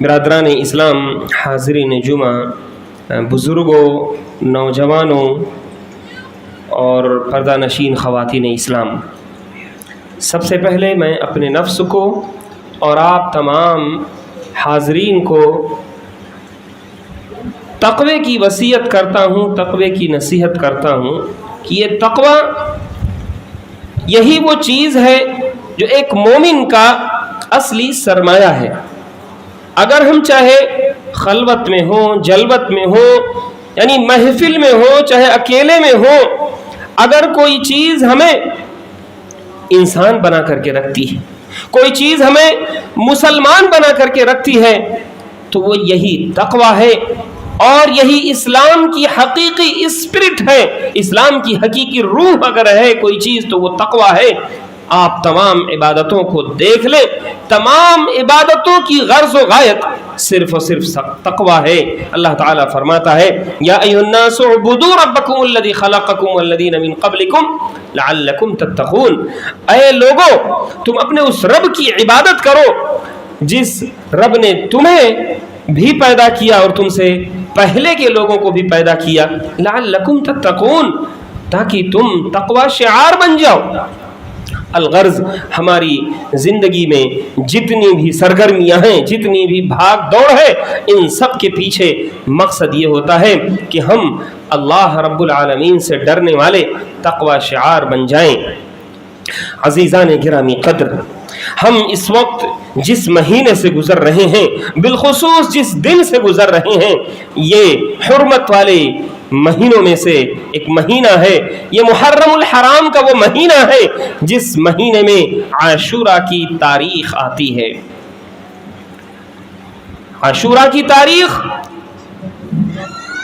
برادران اسلام، حاضرین جمعہ، بزرگوں، نوجوانوں اور پردہ نشین خواتین اسلام، سب سے پہلے میں اپنے نفس کو اور آپ تمام حاضرین کو تقوی کی وصیت کرتا ہوں، تقوی کی نصیحت کرتا ہوں کہ یہ تقوی یہی وہ چیز ہے جو ایک مومن کا اصلی سرمایہ ہے۔ اگر ہم چاہے خلوت میں ہوں، جلوت میں ہوں، یعنی محفل میں ہوں چاہے اکیلے میں ہوں، اگر کوئی چیز ہمیں انسان بنا کر کے رکھتی ہے، کوئی چیز ہمیں مسلمان بنا کر کے رکھتی ہے، تو وہ یہی تقوی ہے اور یہی اسلام کی حقیقی اسپرٹ ہے۔ اسلام کی حقیقی روح اگر ہے کوئی چیز تو وہ تقوی ہے۔ آپ تمام عبادتوں کو دیکھ لیں، تمام عبادتوں کی غرض و غایت صرف اور صرف تقوی ہے۔ اللہ تعالیٰ فرماتا ہے یا ایھا الناس اعبدوا ربکم الذی خلقکم والذین من قبلکم لعلکم تتقون، اے لوگو تم اپنے اس رب کی عبادت کرو جس رب نے تمہیں بھی پیدا کیا اور تم سے پہلے کے لوگوں کو بھی پیدا کیا، لعلکم تتقون، تاکہ تم تقوی شعار بن جاؤ۔ الغرض ہماری زندگی میں جتنی بھی سرگرمیاں ہیں، جتنی بھی بھاگ دوڑ ہے، ان سب کے پیچھے مقصد یہ ہوتا ہے کہ ہم اللہ رب العالمین سے ڈرنے والے تقوی شعار بن جائیں۔ عزیزان گرامی قدر، ہم اس وقت جس مہینے سے گزر رہے ہیں، بالخصوص جس دن سے گزر رہے ہیں، یہ حرمت والے مہینوں میں سے ایک مہینہ ہے۔ یہ محرم الحرام کا وہ مہینہ ہے جس مہینے میں عاشورہ کی تاریخ آتی ہے۔ عاشورہ کی تاریخ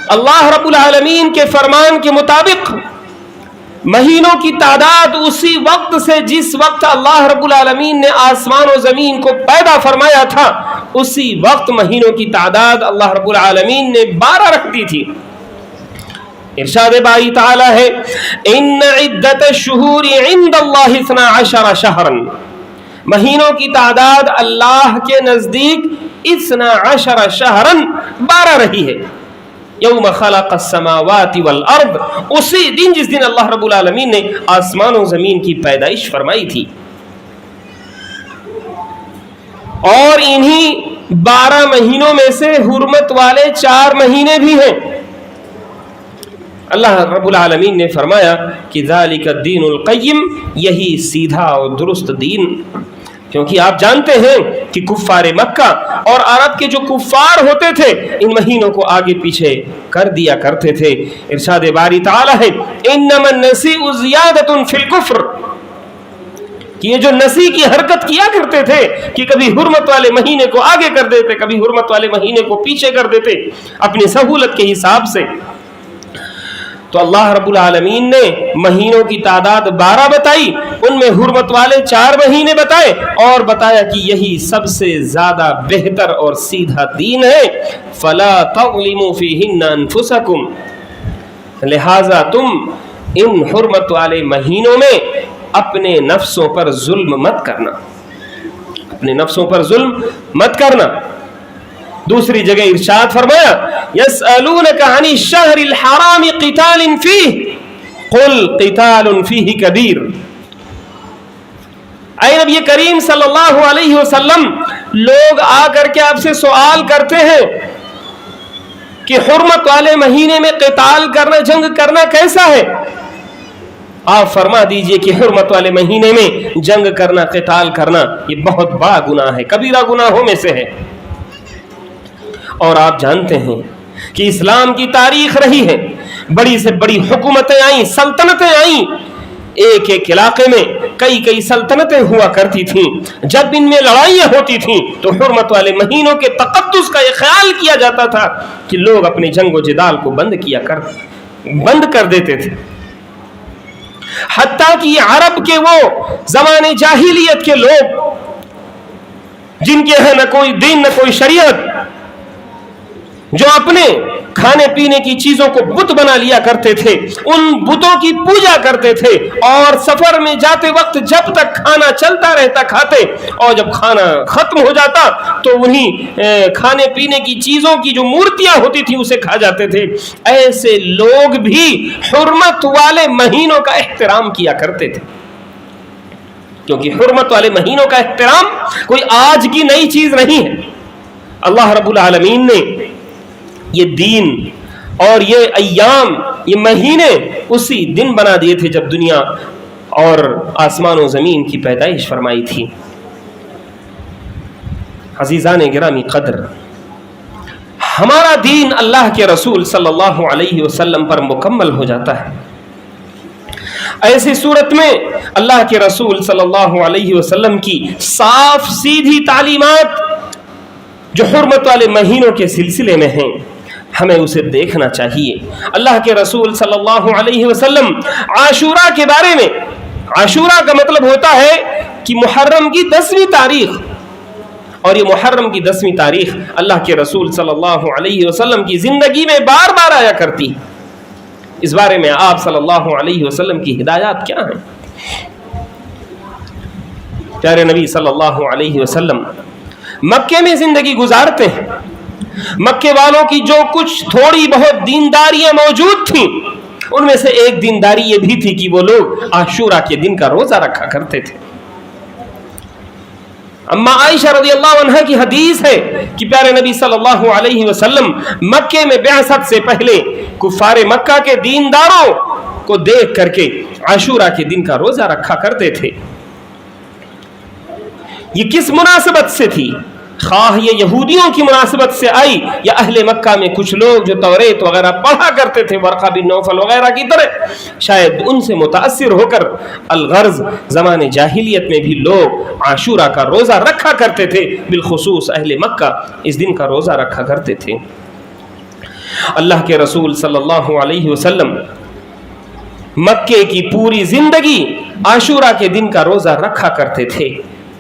اللہ رب العالمین کے فرمان کے مطابق مہینوں کی تعداد اسی وقت سے جس وقت اللہ رب العالمین نے آسمان و زمین کو پیدا فرمایا تھا، اسی وقت مہینوں کی تعداد اللہ رب العالمین نے 12 رکھ دی تھی۔ ارشاد باری تعالی ہے ان عدت الشہور عند اللہ 12 شہرا، مہینوں کی تعداد اللہ کے نزدیک 12 شہرا 12 رہی ہے۔ یوم خلق السماوات والارض، اسی دن جس دن اللہ رب العالمین نے آسمان و زمین کی پیدائش فرمائی تھی، اور انہی 12 مہینوں میں سے حرمت والے 4 مہینے بھی ہیں۔ اللہ رب العالمین نے فرمایا کہ ذالک الدین القیم، یہی سیدھا اور درست دین، کیونکہ آپ جانتے ہیں کہ کفار مکہ اور عرب کے جو کفار ہوتے تھے ان مہینوں کو آگے پیچھے کر دیا کرتے تھے۔ ارشاد باری تعالی ہے انما النسیء زیادۃ فی الکفر، کہ یہ جو نسی کی حرکت کیا کرتے تھے کہ کبھی حرمت والے مہینے کو آگے کر دیتے، کبھی حرمت والے مہینے کو پیچھے کر دیتے اپنی سہولت کے حساب سے، تو اللہ رب العالمین نے مہینوں کی تعداد 12 بتائی، ان میں حرمت والے 4 مہینے بتائے اور بتایا کہ یہی سب سے زیادہ بہتر اور سیدھا دین ہے۔ فلا تظلموا فیہن انفسکم، لہذا تم ان حرمت والے مہینوں میں اپنے نفسوں پر ظلم مت کرنا، اپنے نفسوں پر ظلم مت کرنا۔ دوسری جگہ ارشاد فرمایا یسألونک عن الشہر الحرام قتال فیہ قل قتال فیہ کبیر، اے نبی کریم صلی اللہ علیہ وسلم، لوگ آ کر کے آپ سے سوال کرتے ہیں کہ حرمت والے مہینے میں قتال کرنا، جنگ کرنا کیسا ہے؟ آپ فرما دیجئے کہ حرمت والے مہینے میں جنگ کرنا، قتال کرنا یہ بہت بڑا گناہ ہے، کبیرہ گناہوں میں سے ہے۔ اور آپ جانتے ہیں کہ اسلام کی تاریخ رہی ہے، بڑی سے بڑی حکومتیں آئیں، سلطنتیں آئیں، ایک ایک علاقے میں کئی سلطنتیں ہوا کرتی تھیں۔ جب ان میں لڑائیاں ہوتی تھیں تو حرمت والے مہینوں کے تقدس کا یہ خیال کیا جاتا تھا کہ لوگ اپنے جنگ و جدال کو بند کر دیتے تھے، حتیٰ کہ عرب کے وہ زمانے جاہلیت کے لوگ جن کے ہیں نہ کوئی دین نہ کوئی شریعت، جو اپنے کھانے پینے کی چیزوں کو بت بنا لیا کرتے تھے، ان بتوں کی پوجا کرتے تھے، اور سفر میں جاتے وقت جب تک کھانا چلتا رہتا کھاتے، اور جب کھانا ختم ہو جاتا تو انہیں کھانے پینے کی چیزوں کی جو مورتیاں ہوتی تھی اسے کھا جاتے تھے۔ ایسے لوگ بھی حرمت والے مہینوں کا احترام کیا کرتے تھے، کیونکہ حرمت والے مہینوں کا احترام کوئی آج کی نئی چیز نہیں ہے۔ اللہ رب العالمین نے یہ دین اور یہ ایام، یہ مہینے اسی دن بنا دیے تھے جب دنیا اور آسمان و زمین کی پیدائش فرمائی تھی۔ عزیزان گرامی قدر، ہمارا دین اللہ کے رسول صلی اللہ علیہ وسلم پر مکمل ہو جاتا ہے۔ ایسی صورت میں اللہ کے رسول صلی اللہ علیہ وسلم کی صاف سیدھی تعلیمات جو حرمت والے مہینوں کے سلسلے میں ہیں، ہمیں اسے دیکھنا چاہیے۔ اللہ کے رسول صلی اللہ علیہ وسلم عاشورہ کے بارے میں، عاشورہ کا مطلب ہوتا ہے کہ محرم کی 10ویں تاریخ، اور یہ محرم کی 10ویں تاریخ اللہ کے رسول صلی اللہ علیہ وسلم کی زندگی میں بار بار آیا کرتی۔ اس بارے میں آپ صلی اللہ علیہ وسلم کی ہدایات کیا ہیں؟ پیارے نبی صلی اللہ علیہ وسلم مکے میں زندگی گزارتے ہیں۔ مکے والوں کی جو کچھ تھوڑی بہت دینداریاں موجود تھیں، ان میں سے ایک دینداری یہ بھی تھی کہ وہ لوگ عاشورہ کے دن کا روزہ رکھا کرتے تھے۔ اما عائشہ رضی اللہ عنہ کی حدیث ہے کہ پیارے نبی صلی اللہ علیہ وسلم مکے میں بعثت سے پہلے کفار مکہ کے دینداروں کو دیکھ کر کے عاشورہ کے دن کا روزہ رکھا کرتے تھے۔ یہ کس مناسبت سے تھی؟ خواہ یہ یہودیوں کی مناسبت سے آئی یا اہل مکہ میں کچھ لوگ جو توریت وغیرہ پڑھا کرتے تھے، ورقہ بن نوفل وغیرہ کی طرح، شاید ان سے متاثر ہو کر الغرض زمان جاہلیت میں بھی لوگ عاشورہ کا روزہ رکھا کرتے تھے، بالخصوص اہل مکہ اس دن کا روزہ رکھا کرتے تھے۔ اللہ کے رسول صلی اللہ علیہ وسلم مکے کی پوری زندگی عاشورہ کے دن کا روزہ رکھا کرتے تھے۔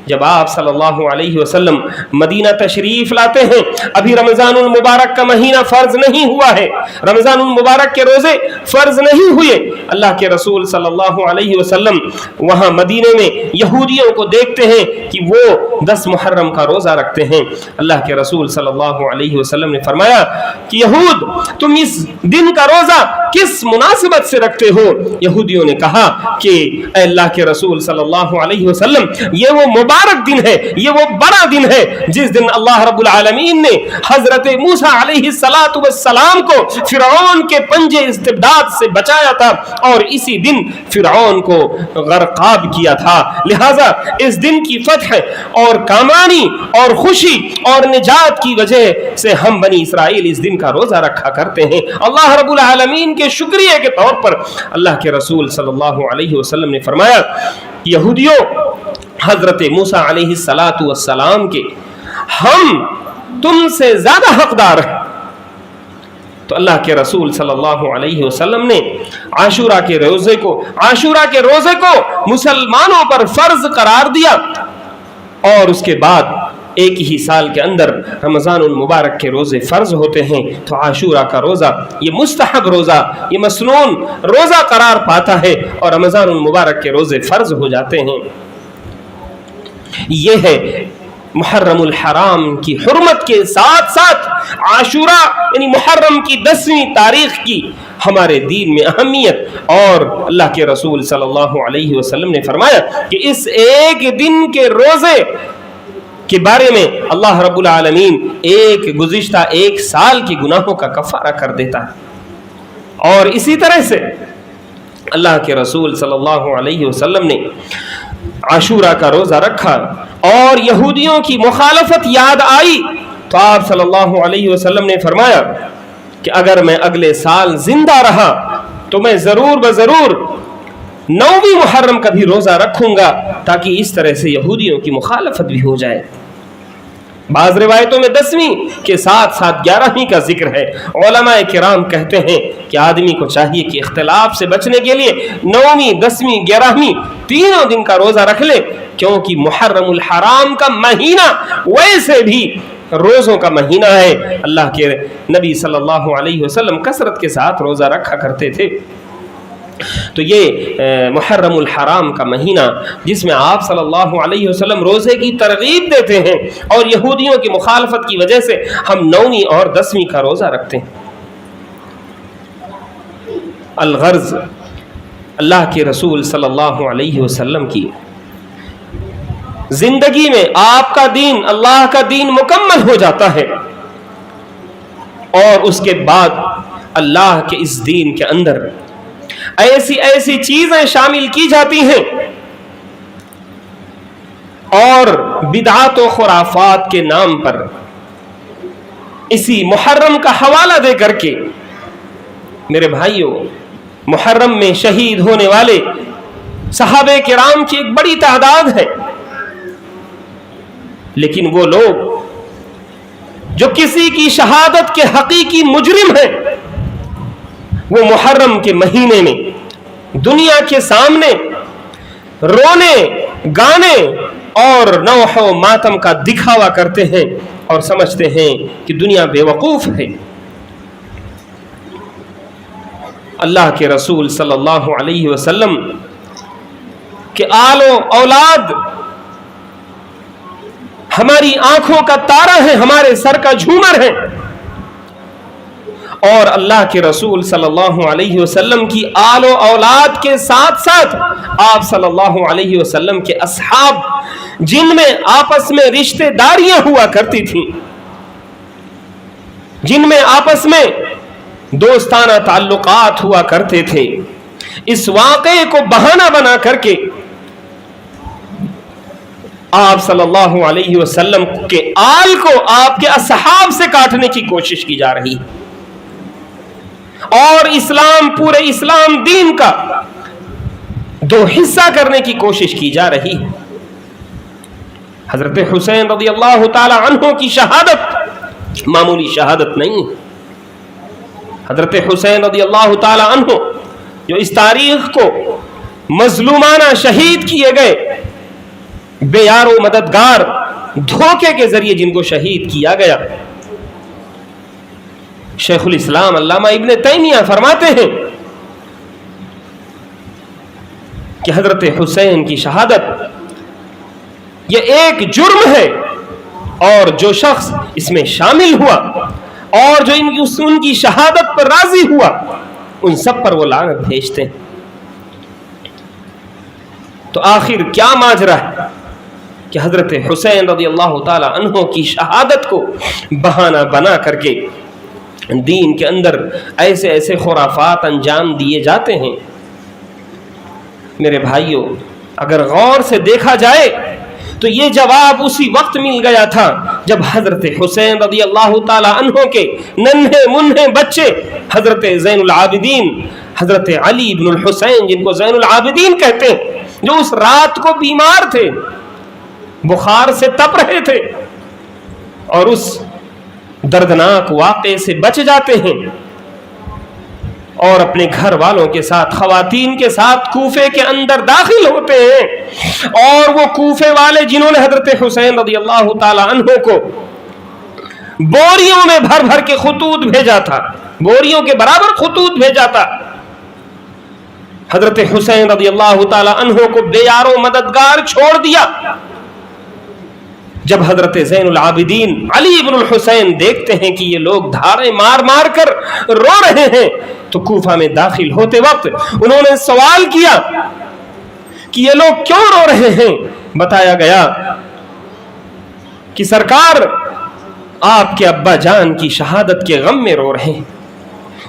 جب آپ صلی اللہ علیہ وسلم مدینہ تشریف لاتے ہیں، ابھی رمضان المبارک کا مہینہ فرض نہیں ہوا ہے، رمضان المبارک کے روزے فرض نہیں ہوئے۔ اللہ کے رسول صلی اللہ علیہ وسلم وہاں مدینے میں یہودیوں کو دیکھتے ہیں کہ وہ 10 محرم کا روزہ رکھتے ہیں۔ اللہ کے رسول صلی اللہ علیہ وسلم نے فرمایا کہ یہود، تم اس دن کا روزہ کس مناسبت سے رکھتے ہو؟ یہودیوں نے کہا کہ اے اللہ کے رسول صلی اللہ علیہ وسلم، یہ وہ مبارک دن ہے، یہ وہ بڑا دن ہے جس دن اللہ رب العالمین نے حضرت موسیٰ علیہ السلام کو فرعون کے پنجے استبداد سے بچایا تھا، اور اسی دن فرعون کو غرقاب کیا تھا۔ لہٰذا اس دن کی فتح اور کامانی اور خوشی اور نجات کی وجہ سے ہم بنی اسرائیل اس دن کا روزہ رکھا کرتے ہیں۔ اللہ رب العالمین کے شکریہ کے طور پر اللہ کے رسول صلی اللہ علیہ وسلم نے فرمایا، یہودیوں، حضرت موسیٰ علیہ السلام کے ہم تم سے زیادہ حقدار ہیں۔ تو اللہ کے رسول صلی اللہ علیہ وسلم نے عاشورہ کے روزے کو مسلمانوں پر فرض قرار دیا، اور اس کے بعد ایک ہی سال کے اندر رمضان المبارک کے روزے فرض ہوتے ہیں، تو عاشورہ کا روزہ یہ مستحب روزہ، یہ مسنون روزہ قرار پاتا ہے، اور رمضان المبارک کے روزے فرض ہو جاتے ہیں۔ یہ ہے محرم الحرام کی حرمت کے ساتھ ساتھ عاشورہ یعنی محرم کی 10ویں تاریخ کی ہمارے دین میں اہمیت، اور اللہ کے رسول صلی اللہ علیہ وسلم نے فرمایا کہ اس ایک دن کے روزے کے بارے میں اللہ رب العالمین گزشتہ ایک سال کی گناہوں کا کفارہ کر دیتا ہے۔ اور اسی طرح سے اللہ کے رسول صلی اللہ علیہ وسلم نے عاشورہ کا روزہ رکھا، اور یہودیوں کی مخالفت یاد آئی تو آپ صلی اللہ علیہ وسلم نے فرمایا کہ اگر میں اگلے سال زندہ رہا تو میں ضرور 9ویں محرم کا بھی روزہ رکھوں گا، تاکہ اس طرح سے یہودیوں کی مخالفت بھی ہو جائے۔ بعض روایتوں میں 10ویں کے ساتھ 11ویں کا ذکر ہے۔ علماء کرام کہتے ہیں کہ آدمی کو چاہیے کہ اختلاف سے بچنے کے لیے 9ویں 10ویں 11ویں تینوں دن کا روزہ رکھ لے، کیونکہ محرم الحرام کا مہینہ ویسے بھی روزوں کا مہینہ ہے. اللہ کے نبی صلی اللہ علیہ وسلم کثرت کے ساتھ روزہ رکھا کرتے تھے. تو یہ محرم الحرام کا مہینہ جس میں آپ صلی اللہ علیہ وسلم روزے کی ترغیب دیتے ہیں، اور یہودیوں کی مخالفت کی وجہ سے ہم 9ویں اور 10ویں کا روزہ رکھتے ہیں. الغرض، اللہ کے رسول صلی اللہ علیہ وسلم کی زندگی میں آپ کا دین، اللہ کا دین مکمل ہو جاتا ہے، اور اس کے بعد اللہ کے اس دین کے اندر ایسی چیزیں شامل کی جاتی ہیں اور بدعات و خرافات کے نام پر اسی محرم کا حوالہ دے کر کے، میرے بھائیوں، محرم میں شہید ہونے والے صحابہ کرام کی ایک بڑی تعداد ہے، لیکن وہ لوگ جو کسی کی شہادت کے حقیقی مجرم ہیں، وہ محرم کے مہینے میں دنیا کے سامنے رونے گانے اور نوح و ماتم کا دکھاوا کرتے ہیں اور سمجھتے ہیں کہ دنیا بے وقوف ہے. اللہ کے رسول صلی اللہ علیہ وسلم کہ آل و اولاد ہماری آنکھوں کا تارا ہے، ہمارے سر کا جھومر ہے، اور اللہ کے رسول صلی اللہ علیہ وسلم کی آل و اولاد کے ساتھ ساتھ آپ صلی اللہ علیہ وسلم کے اصحاب، جن میں آپس میں رشتہ داریاں ہوا کرتی تھیں، جن میں آپس میں دوستانہ تعلقات ہوا کرتے تھے، اس واقعے کو بہانہ بنا کر کے آپ صلی اللہ علیہ وسلم کے آل کو آپ کے اصحاب سے کاٹنے کی کوشش کی جا رہی ہے، اور پورے اسلام دین کا دو حصہ کرنے کی کوشش کی جا رہی ہے. حضرت حسین رضی اللہ تعالی عنہ کی شہادت معمولی شہادت نہیں ہے. حضرت حسین رضی اللہ تعالی عنہ جو اس تاریخ کو مظلومانہ شہید کیے گئے، بے یار و مددگار، دھوکے کے ذریعے جن کو شہید کیا گیا. شیخ الاسلام علامہ ابن تیمیہ فرماتے ہیں کہ حضرت حسین کی شہادت یہ ایک جرم ہے، اور جو شخص اس میں شامل ہوا اور جو ان کی شہادت پر راضی ہوا، ان سب پر وہ لعنت بھیجتے ہیں. تو آخر کیا ماجرا ہے کہ حضرت حسین رضی اللہ تعالی عنہ کی شہادت کو بہانہ بنا کر کے دین کے اندر ایسے خرافات انجام دیے جاتے ہیں. میرے بھائیوں، اگر غور سے دیکھا جائے تو یہ جواب اسی وقت مل گیا تھا جب حضرت حسین رضی اللہ تعالی عنہ کے ننھے منھے بچے حضرت زین العابدین، حضرت علی بن الحسین جن کو زین العابدین کہتے ہیں، جو اس رات کو بیمار تھے، بخار سے تپ رہے تھے، اور اس دردناک واقعے سے بچ جاتے ہیں اور اپنے گھر والوں کے ساتھ، خواتین کے ساتھ کوفے کے اندر داخل ہوتے ہیں. اور وہ کوفے والے جنہوں نے حضرت حسین رضی اللہ تعالی عنہ کو بوریوں میں بھر بھر کے خطوط بھیجا تھا، بوریوں کے برابر خطوط بھیجا تھا، حضرت حسین رضی اللہ تعالی عنہ کو بے یار و مددگار چھوڑ دیا. جب حضرت زین العابدین علی بن الحسین دیکھتے ہیں کہ یہ لوگ دھارے مار مار کر رو رہے ہیں، تو کوفہ میں داخل ہوتے وقت انہوں نے سوال کیا کہ یہ لوگ کیوں رو رہے ہیں. بتایا گیا کہ سرکار آپ کے ابا جان کی شہادت کے غم میں رو رہے ہیں.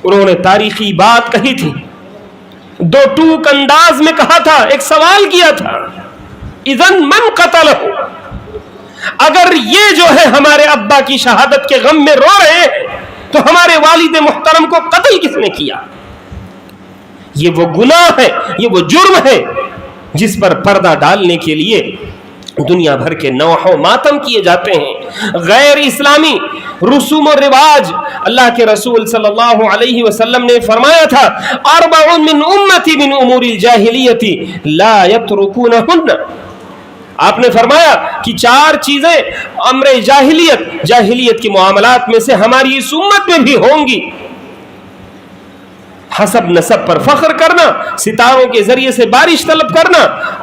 انہوں نے تاریخی بات کہی تھی، دو ٹوک انداز میں کہا تھا، ایک سوال کیا تھا، اذن من قتلہ، اگر یہ جو ہے ہمارے ابا کی شہادت کے غم میں رو رہے ہیں تو ہمارے والد محترم کو قتل کس نے کیا؟ یہ وہ گناہ ہے، یہ وہ جرم ہے جس پر پردہ ڈالنے کے لیے دنیا بھر کے نوح و ماتم کیے جاتے ہیں. غیر اسلامی رسوم و رواج، اللہ کے رسول صلی اللہ علیہ وسلم نے فرمایا تھا، اربع من امتی من امور الجاہلیت لا یترکونہن، آپ نے فرمایا کہ 4 چیزیں امر جاہلیت کی معاملات میں سے ہماری اس امت میں بھی ہوں گی. حسب نسب پر فخر کرنا، ستاروں کے ذریعے سے بارش طلب کرنا،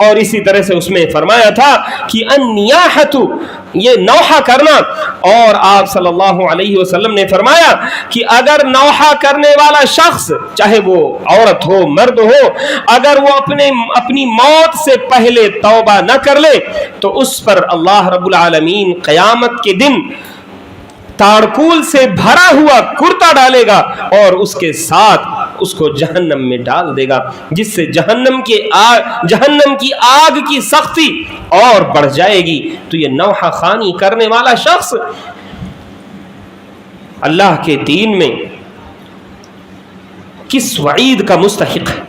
اور اسی طرح سے اس میں فرمایا تھا کہ النیاحۃ، یہ نوحہ کرنا. اور آپ صلی اللہ علیہ وسلم نے فرمایا کہ اگر نوحہ کرنے والا شخص، چاہے وہ عورت ہو مرد ہو، اگر وہ اپنی موت سے پہلے توبہ نہ کر لے تو اس پر اللہ رب العالمین قیامت کے دن تاڑکول سے بھرا ہوا کرتا ڈالے گا اور اس کے ساتھ اس کو جہنم میں ڈال دے گا، جس سے جہنم کی آگ کی سختی اور بڑھ جائے گی. تو یہ نوحہ خوانی کرنے والا شخص اللہ کے دین میں کس وعید کا مستحق ہے.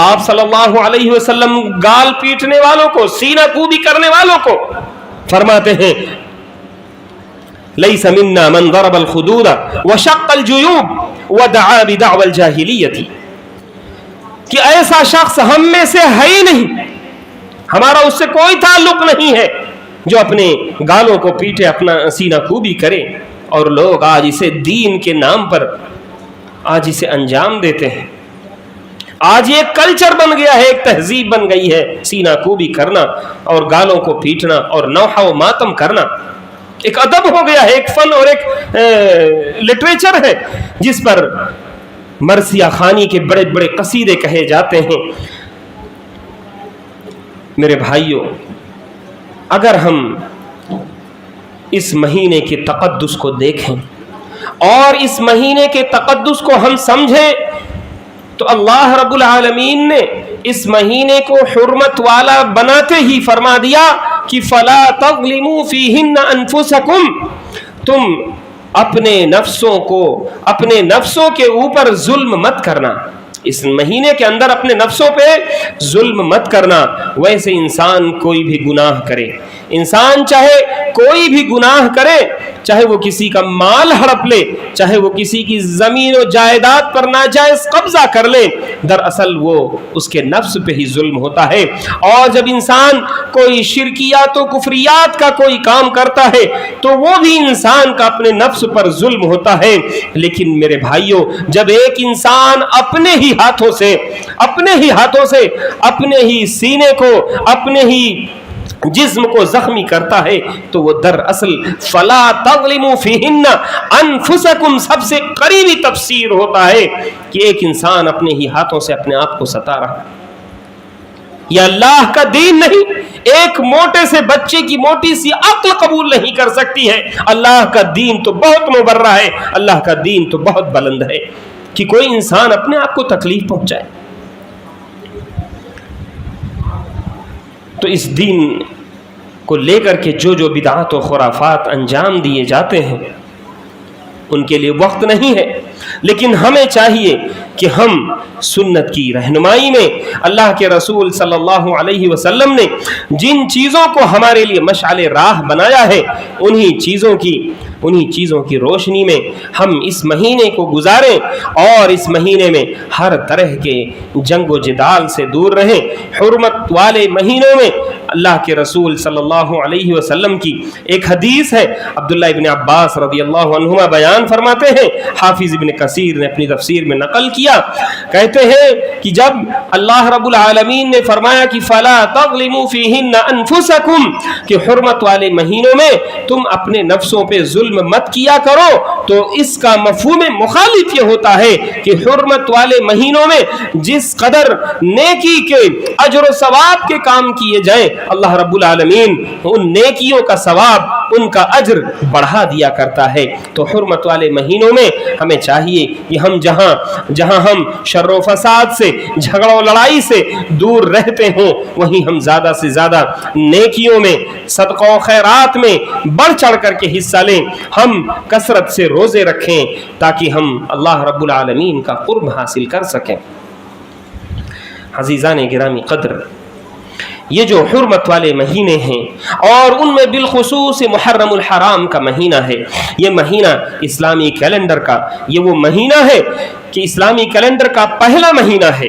آپ صلی اللہ علیہ وسلم گال پیٹنے والوں کو، سینہ کوبی کرنے والوں کو فرماتے ہیں لیس منا من ضرب الخدود وشق الجیوب ودعا بدعوى الجاہلیت، کہ ایسا شخص ہم میں سے ہے ہی نہیں، ہمارا اس سے کوئی تعلق نہیں ہے جو اپنے گالوں کو پیٹے، اپنا سینہ کوبی کرے. اور لوگ آج اسے دین کے نام پر آج اسے انجام دیتے ہیں. آج یہ کلچر بن گیا ہے، ایک تہذیب بن گئی ہے سینہ کوبی کرنا اور گالوں کو پیٹنا اور نوحہ و ماتم کرنا. ایک ادب ہو گیا ہے، ایک فن اور ایک لٹریچر ہے جس پر مرثیہ خوانی کے بڑے بڑے قصیدے کہے جاتے ہیں. میرے بھائیوں، اگر ہم اس مہینے کے تقدس کو دیکھیں اور اس مہینے کے تقدس کو ہم سمجھیں تو اللہ رب العالمین نے اس مہینے کو حرمت والا بناتے ہی فرما دیا کہ فلا تظلموا فیہن انفسکم، تم اپنے نفسوں کے اوپر ظلم مت کرنا. اس مہینے کے اندر اپنے نفسوں پہ ظلم مت کرنا. ویسے انسان کوئی بھی گناہ کرے، انسان چاہے کوئی بھی گناہ کرے، چاہے وہ کسی کا مال ہڑپ لے، چاہے وہ کسی کی زمین و جائیداد پر ناجائز قبضہ کر لے، دراصل وہ اس کے نفس پہ ہی ظلم ہوتا ہے. اور جب انسان کوئی شرکیات و کفریات کا کوئی کام کرتا ہے تو وہ بھی انسان کا اپنے نفس پر ظلم ہوتا ہے. لیکن میرے بھائیوں، جب ایک انسان اپنے ہی ہاتھوں سے اپنے ہی سینے کو، اپنے ہی جسم کو زخمی کرتا ہے تو وہ دراصل فلا تظلموا فیہن انفسکم سب سے قریبی تفسیر ہوتا ہے کہ ایک انسان اپنے ہی ہاتھوں سے اپنے آپ کو ستا رہا. یہ اللہ کا دین نہیں. ایک موٹے سے بچے کی موٹی سی عقل قبول نہیں کر سکتی ہے. اللہ کا دین تو بہت مبرہ ہے، اللہ کا دین تو بہت بلند ہے کہ کوئی انسان اپنے آپ کو تکلیف پہنچائے. تو اس دین کو لے کر کے جو بدعات و خرافات انجام دیے جاتے ہیں ان کے لیے وقت نہیں ہے. لیکن ہمیں چاہیے کہ ہم سنت کی رہنمائی میں اللہ کے رسول صلی اللہ علیہ وسلم نے جن چیزوں کو ہمارے لیے مشعل راہ بنایا ہے انہی چیزوں کی روشنی میں ہم اس مہینے کو گزاریں اور اس مہینے میں ہر طرح کے جنگ و جدال سے دور رہیں. حرمت والے مہینوں میں اللہ کے رسول صلی اللہ علیہ وسلم کی ایک حدیث ہے، عبداللہ ابن عباس رضی اللہ عنہما بیان فرماتے ہیں، حافظ ابن کثیر نے اپنی تفسیر میں نقل کیا، کہتے ہیں کہ جب اللہ رب العالمین نے فرمایا کہ فلا تظلموا فیہن انفسکم، کہ حرمت والے مہینوں میں تم اپنے نفسوں پہ ظلم مت کیا کرو، تو اس کا مفہوم مخالف یہ ہوتا ہے کہ حرمت والے مہینوں میں جس قدر نیکی کے اجر و ثواب کے کام کیے جائیں اللہ رب العالمین ان نیکیوں کا ثواب، ان کا اجر بڑھا دیا کرتا ہے. تو حرمت والے مہینوں میں ہمیں چاہیے کہ ہم جہاں ہم شر و فساد سے، جھگڑا و لڑائی سے دور رہتے ہوں وہیں ہم زیادہ سے زیادہ نیکیوں میں، صدقہ و خیرات میں بڑھ چڑھ کر کے حصہ لیں. ہم کثرت سے روزے رکھیں تاکہ ہم اللہ رب العالمین کا قرب حاصل کر سکیں. عزیزان گرامی قدر، یہ جو حرمت والے مہینے ہیں اور ان میں بالخصوص محرم الحرام کا مہینہ ہے، یہ مہینہ اسلامی کیلنڈر کا یہ وہ مہینہ ہے کہ اسلامی کیلنڈر کا پہلا مہینہ ہے.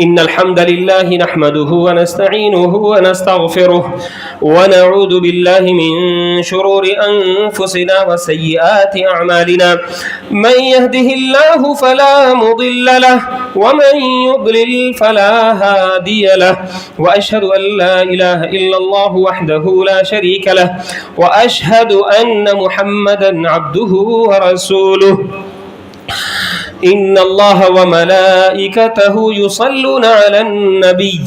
إن الحمد لله نحمده ونستعينه ونستغفره ونعوذ بالله من شرور أنفسنا وسيئات أعمالنا من يهده الله فلا مضل له ومن يضلل فلا هادي له وأشهد أن لا إله إلا الله وحده لا شريك له وأشهد أن محمدا عبده ورسوله إن الله وملائكته يصلون على النبي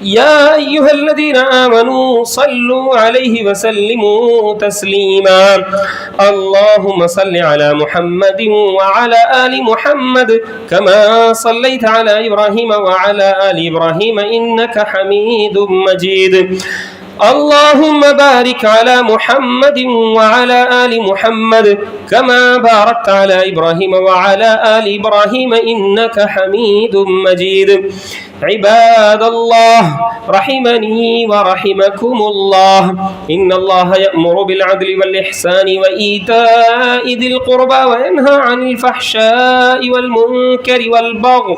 يا أيها الذين آمنوا صلوا عليه وسلموا تسليما اللهم صل على محمد وعلى آل محمد كما صليت على إبراهيم وعلى آل إبراهيم إنك حميد مجيد اللهم بارك على محمد وعلى آل محمد كما باركت على إبراهيم وعلى آل إبراهيم إنك حميد مجيد عباد الله رحمني ورحمكم الله إن الله يأمر بالعدل والإحسان وإيتاء ذي القربى وينهى عن الفحشاء والمنكر والبغي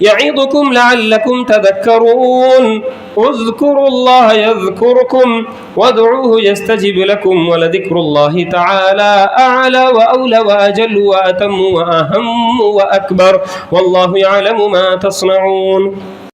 يعظكم لعلكم تذكرون اذكروا الله يذكركم وادعوه يستجب لكم ولذكر الله تعالى أعلى وأولى وأجل وأتم وأهم وأكبر والله يعلم ما تصنعون